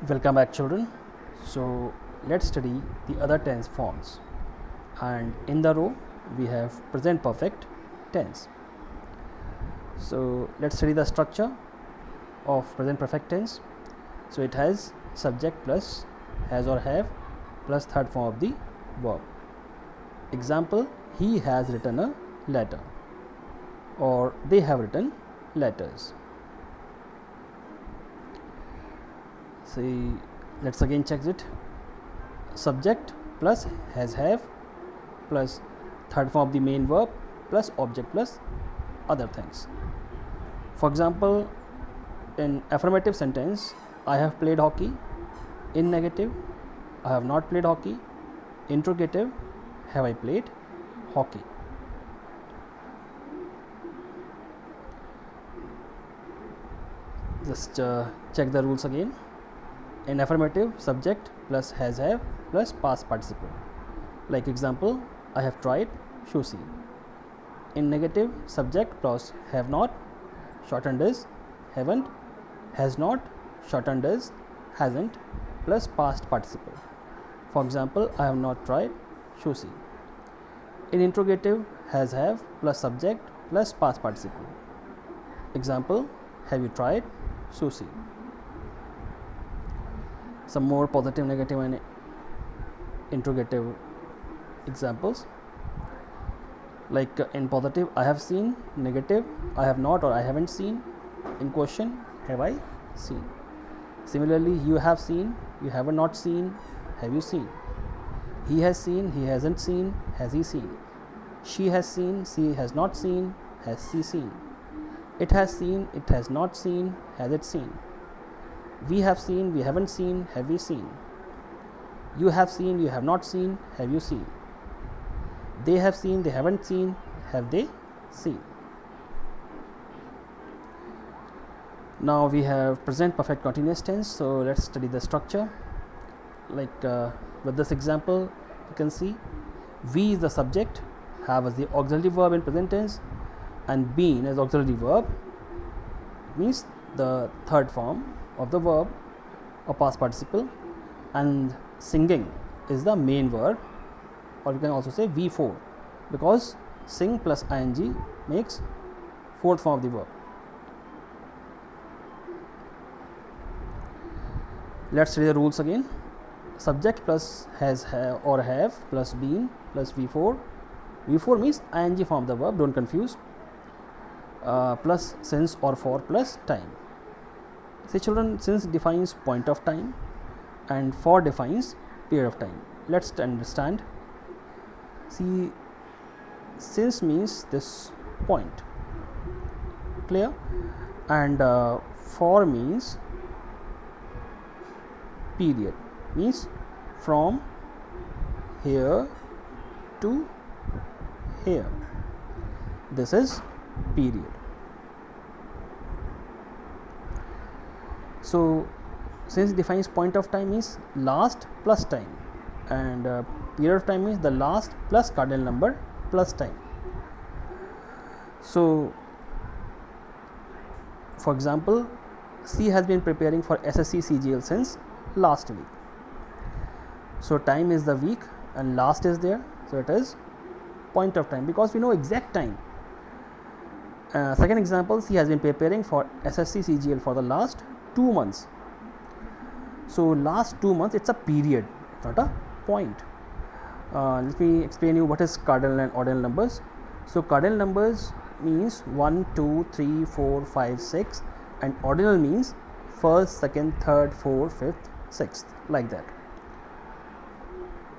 Welcome back, children. So let's study the other tense forms, and in the row we have present perfect tense. So let's study the structure of present perfect tense. So it has subject plus has or have plus third form of the verb. Example: he has written a letter, or they have written letters. See, let's again check it. Subject plus has have plus third form of the main verb plus object plus other things. For example, in affirmative sentence, I have played hockey. In negative, I have not played hockey. Interrogative, have I played hockey? Just check the rules again. In affirmative, subject plus has have plus past participle. Like example, I have tried sushi. In negative, subject plus have not, shortened as haven't, has not, shortened as hasn't, plus past participle. For example, I have not tried sushi. In interrogative, has have plus subject plus past participle. Example, have you tried sushi? Some more positive, negative and interrogative examples. Like in positive, I have seen. Negative, I have not or I haven't seen. In question, have I seen? Similarly, you have seen, you have not seen, have you seen? He has seen, he hasn't seen, has he seen? She has seen, she has not seen, has she seen? It has seen, it has not seen, has it seen? We have seen, we haven't seen, have we seen? You have seen, you have not seen, have you seen? They have seen, they haven't seen, have they seen? Now we have present perfect continuous tense. So let's study the structure. Like with this example, you can see we is the subject, have as the auxiliary verb in present tense, and been as auxiliary verb, means the third form of the verb or past participle, and singing is the main verb, or you can also say V4, because sing plus ing makes fourth form of the verb. Let's study the rules again. Subject plus has or have plus been plus V4. V4 means ing form of the verb, don't confuse. Plus since or for plus time. See children, since defines point of time and for defines period of time. Let's understand. See, since means this point, clear, and for means period, means from here to here. This is period. So since defines point of time means last plus time, and period of time means the last plus cardinal number plus time. So for example, C has been preparing for SSC CGL since last week. So time is the week and last is there, so it is point of time because we know exact time. Second example, C has been preparing for SSC CGL for the last 2 months. So last 2 months, it's a period, it's not a point. Let me explain you what is cardinal and ordinal numbers. So cardinal numbers means 1, 2, 3, 4, 5, 6, and ordinal means first, second, third, fourth, fifth, sixth, like that.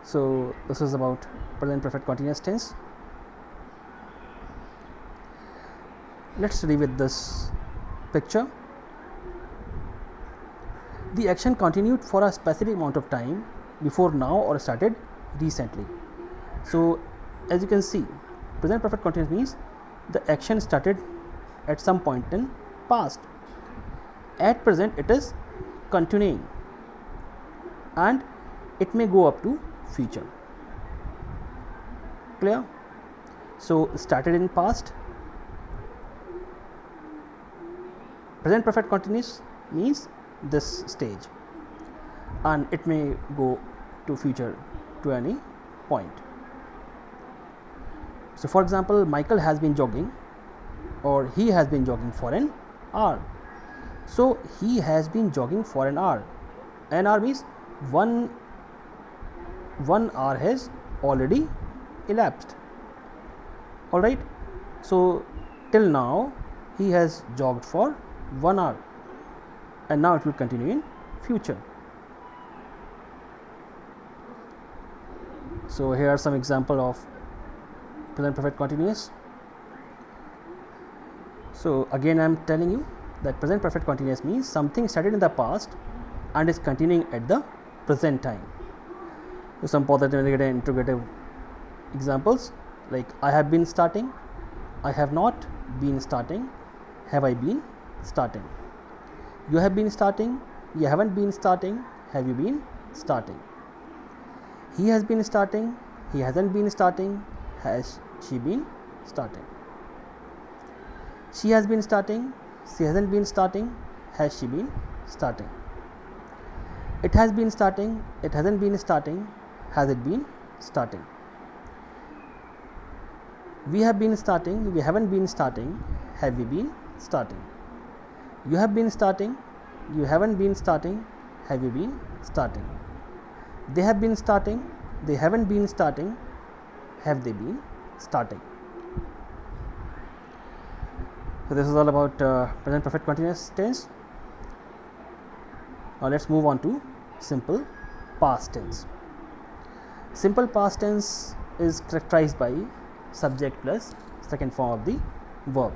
So this is about present perfect continuous tense. Let's study with this picture. The action continued for a specific amount of time before now or started recently. So as you can see, present perfect continuous means the action started at some point in past. At present it is continuing and it may go up to future. Clear? So started in past. Present perfect continuous means this stage. and it may go to future to any point. So for example, Michael has been jogging, or he has been jogging for an hour. So he has been jogging for an hour. An hour means one hour has already elapsed. Alright, so till now he has jogged for 1 hour, and now it will continue in future. So here are some example of present perfect continuous. So again I am telling you that present perfect continuous means something started in the past and is continuing at the present time. So some positive, negative, interrogative examples like I have been starting, I have not been starting, have I been starting. You have been starting, you haven't been starting, have you been starting. He has been starting, he hasn't been starting, has she been starting. She has been starting, she hasn't been starting, has she been starting. It has been starting, it hasn't been starting, has it been starting. We have been starting, we haven't been starting, have we been starting. You have been starting, you haven't been starting, have you been starting. They have been starting, they haven't been starting, have they been starting. So this is all about present perfect continuous tense. Now let's move on to simple past tense. Simple past tense is characterized by subject plus second form of the verb.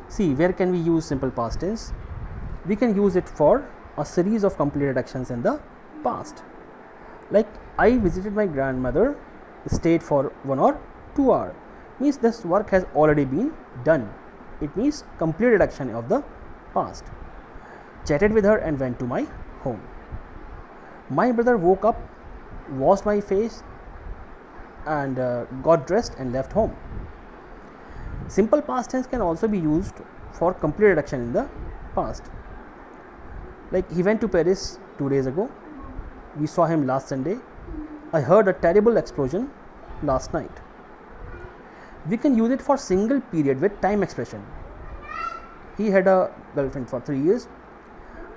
See, where can we use simple past tense? We can use it for a series of completed actions in the past. Like I visited my grandmother, stayed for 1 or 2 hours. Means this work has already been done. It means completed action of the past. Chatted with her and went to my home. My brother woke up, washed my face, and got dressed and left home. Simple past tense can also be used for completed action in the past. Like he went to Paris 2 days ago. We saw him last Sunday. I heard a terrible explosion last night. We can use it for single period with time expression. He had a girlfriend for 3 years.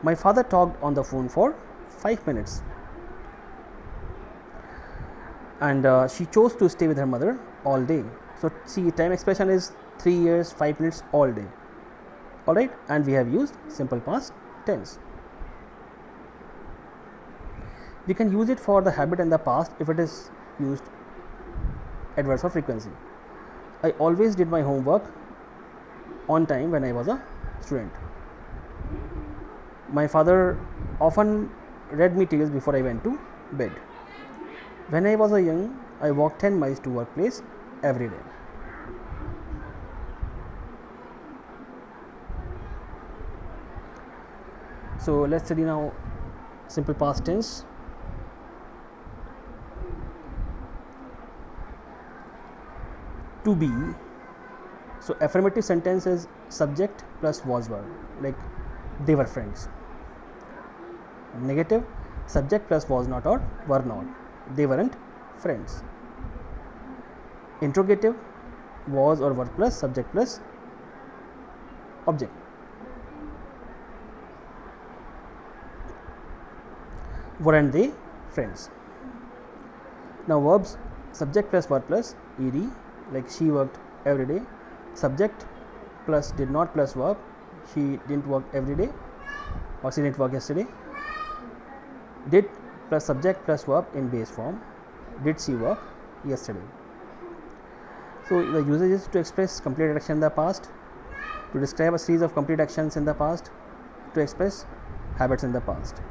My father talked on the phone for 5 minutes. And she chose to stay with her mother all day. So see, time expression is 3 years, 5 minutes, all day. Alright, and we have used simple past tense. We can use it for the habit in the past if it is used adverse of frequency. I always did my homework on time when I was a student. My father often read me tales before I went to bed. When I was young, I walked 10 miles to workplace every day. So let's study now simple past tense. To be. So affirmative sentence is subject plus was verb, like they were friends. Negative, subject plus was not or were not, they weren't friends. Interrogative, was or were plus subject plus object. Weren't they friends? Now verbs, subject plus verb plus ed, like she worked every day. Subject plus did not plus verb, she didn't work every day, or she didn't work yesterday. Did plus subject plus verb in base form, did she work yesterday. So the usage is to express completed action in the past, to describe a series of complete actions in the past, to express habits in the past.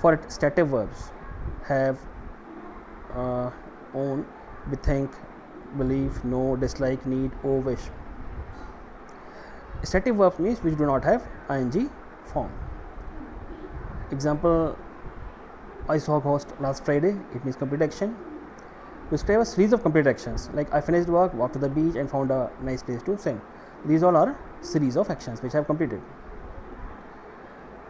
For stative verbs, have, own, bethink, believe, know, dislike, need, owe, wish. Stative verbs means which do not have ing form. Example, I saw a ghost last Friday, it means complete action. To describe a series of complete actions, like I finished work, walked to the beach and found a nice place to swim. These all are series of actions which I have completed.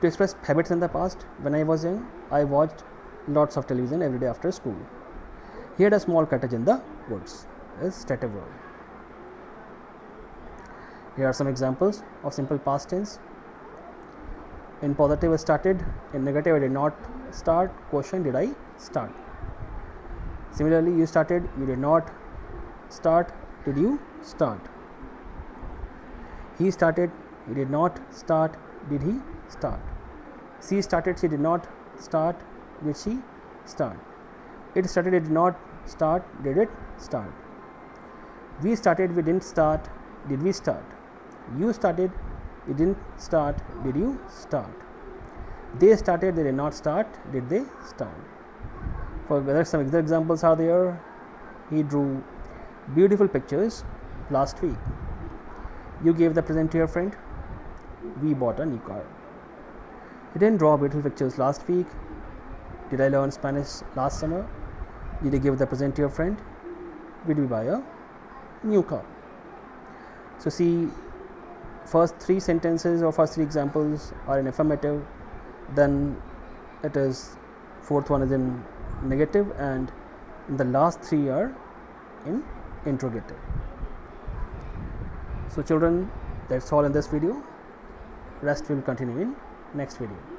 To express habits in the past, when I was young, I watched lots of television every day after school. He had a small cottage in the woods. Is stative verb. Here are some examples of simple past tense. In positive, I started. In negative, I did not start. Question: did I start? Similarly, you started. You did not start. Did you start? He started. He did not start. Did he start? She started. She did not start. Did she start? It started. It did not start. Did it start? We started. We didn't start. Did we start? You started. You didn't start. Did you start? They started. They did not start. Did they start? For some other examples are there. He drew beautiful pictures last week. You gave the present to your friend. We bought a new car. You didn't draw beautiful pictures last week. Did I learn Spanish last summer? Did you give the present to your friend? Did we buy a new car? So see, first three sentences or first three examples are in affirmative, then it is fourth one is in negative, and the last three are in interrogative. So children, that's all in this video. Rest will continue in next video.